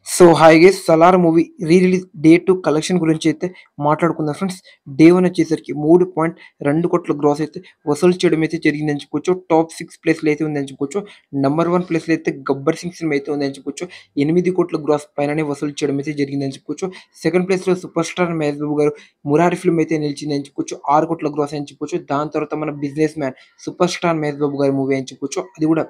So hi guys, 'Salaar' movie re release day 2 collection గురించి అయితే మాట్లాడుకుందాం ఫ్రెండ్స్. డే 1 వచ్చేసరికి 3.2 కోట్ల గ్రాస్ అయితే వసూలు చేయడం అయితే జరిగిందని చెప్పుకోవచ్చు. టాప్ 6 ప్లేస్‌లో అయితే ఉందని చెప్పుకోవచ్చు. నంబర్ 1 ప్లేస్‌లో అయితే 'గబ్బర్ సింగ్' సినిమా అయితే ఉందని చెప్పుకోవచ్చు. 8 కోట్ల గ్రాస్ పైననే వసూలు చేయడం అయితే జరిగిందని చెప్పుకోవచ్చు. సెకండ్ ప్లేస్‌లో సూపర్ స్టార్ మహేష్ బాబు గారు 'మురారి' ఫిల్మ్ అయితే నిలిచిందని చెప్పుకోవచ్చు. 6 కోట్ల గ్రాస్ అని చెప్పుకోవచ్చు. దాని తర్వాత మన 'business man' super star Mahesh Babu గారి మూవీ అని చెప్పుకోవచ్చు. అది కూడా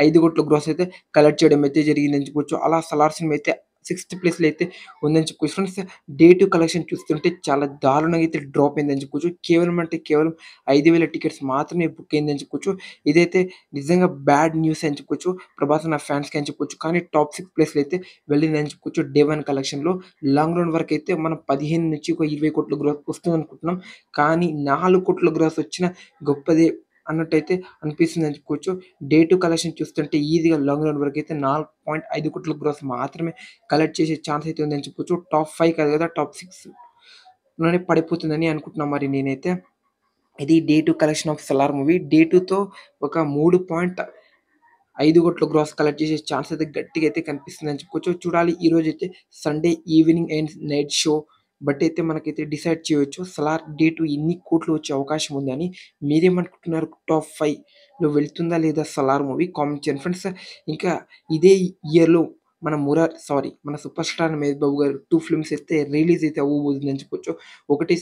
5 కోట్ల గ్రాస్ అయితే కలెక్ట్ చేయడం అయితే జరిగిందని చెప్పుకోవచ్చు. అలా 'సలార్' సినిమా అయితే సిక్స్త్ ప్లేస్‌లో అయితే ఉందని చెప్పుకోవచ్చు. ఫ్రెండ్స్, డే 2 కలెక్షన్ చూస్తుంటే చాలా దారుణంగా అయితే డ్రాప్ అయిందని చెప్పుకోవచ్చు. కేవలం అంటే కేవలం 5,000 టికెట్స్ మాత్రమే బుక్ అయిందని చెప్పుకోవచ్చు. ఇదైతే నిజంగా బ్యాడ్ న్యూస్ అని చెప్పుకోవచ్చు. ప్రభాస్ అన్న ఫ్యాన్స్‌కి అని చెప్పొచ్చు. కానీ టాప్ 6 ప్లేస్‌లో అయితే వెళ్ళిందని చెప్పుకోవచ్చు. డే 1 కలెక్షన్‌లో లాంగ్ రన్ వరకు అయితే మనం 15 నుంచి ఒక 20 కోట్ల గ్రోత్ వస్తుందనుకుంటున్నాం. కానీ 4 కోట్ల గ్రోత్ వచ్చిన గొప్పదే అన్నట్టయితే అనిపిస్తుందని చెప్పుకోవచ్చు. డే 2 కలెక్షన్ చూస్తుంటే ఈజీగా లాంగ్ రన్ వరకైతే 4.5 కోట్ల గ్రోత్ మాత్రమే కలెక్ట్ చేసే ఛాన్స్ అయితే ఉందని చెప్పొచ్చు. టాప్ 5 కాదు కదా, టాప్ 6 లోనే పడిపోతుందని అనుకుంటున్నా మరి నేనైతే. ఇది day 2 collection of 'Salaar' movie. Day 2తో ఒక 3.5 కోట్ల గ్రాస్ కలెక్ట్ చేసే ఛాన్స్ అయితే గట్టిగా అయితే కనిపిస్తుందని చెప్పుకోవచ్చు. చూడాలి, ఈరోజైతే Sunday evening and night show బట్టి అయితే మనకైతే డిసైడ్ చేయొచ్చు 'సలార్' డే 2 ఎన్ని కోట్లు వచ్చే అవకాశం ఉందని. మీరేమనుకుంటున్నారు? టాప్ 5లో వెళ్తుందా లేదా 'సలార్' మూవీ? కామెంట్ చేయండి ఫ్రెండ్స్. ఇంకా ఇదే ఇయర్‌లో మన సూపర్ స్టార్ మహేష్ బాబు గారు 2 ఫిల్మ్స్ అయితే రిలీజ్ అయితే అవ్వబోతుందని చెప్పొచ్చు. ఒకటి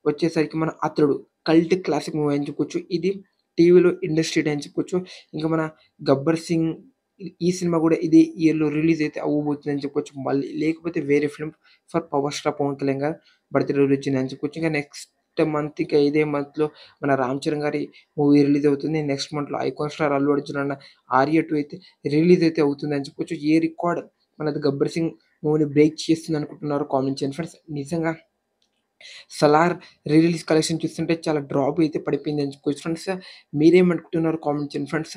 వచ్చేసరికి మన 'అతడు' కల్ట్ క్లాసిక్ మూవీ అని చెప్పుకోవచ్చు. ఇది టీవీలో ఇండస్ట్రీ డే అని చెప్పుకోవచ్చు. ఇంకా మన 'గబ్బర్ సింగ్' ఈ సినిమా కూడా ఇదే ఇయర్‌లో రిలీజ్ అయితే అవ్వబోతుందని చెప్పొచ్చు. మళ్ళీ లేకపోతే వేరే film for power star Pawan Kalyan గారు బర్త్‌డే రోజు వచ్చిందని చెప్పుకోవచ్చు. ఇంకా నెక్స్ట్ మంత్, ఇంకా ఇదే మంత్‌లో మన 'రామ్ చరణ్' గారి మూవీ రిలీజ్ అవుతుంది. నెక్స్ట్ మంత్‌లో ఐకాన్ స్టార్ అల్లు అర్జున్ అన్న 'ఆర్య 2' అయితే రిలీజ్ అయితే అవుతుందని చెప్పుకోవచ్చు. ఏ రికార్డ్ మనది 'గబ్బర్ సింగ్' మూవీని బ్రేక్ చేస్తుందనుకుంటున్నారో కామెంట్ చేయండి ఫ్రెండ్స్. నిజంగా 'సలార్' రీ రిలీజ్ కలెక్షన్ చూస్తుంటే చాలా డ్రాప్ అయితే పడిపోయిందని చెప్పుకోవచ్చు ఫ్రెండ్స్. మీరేమనుకుంటున్నారో కామెంట్ చేయండి ఫ్రెండ్స్.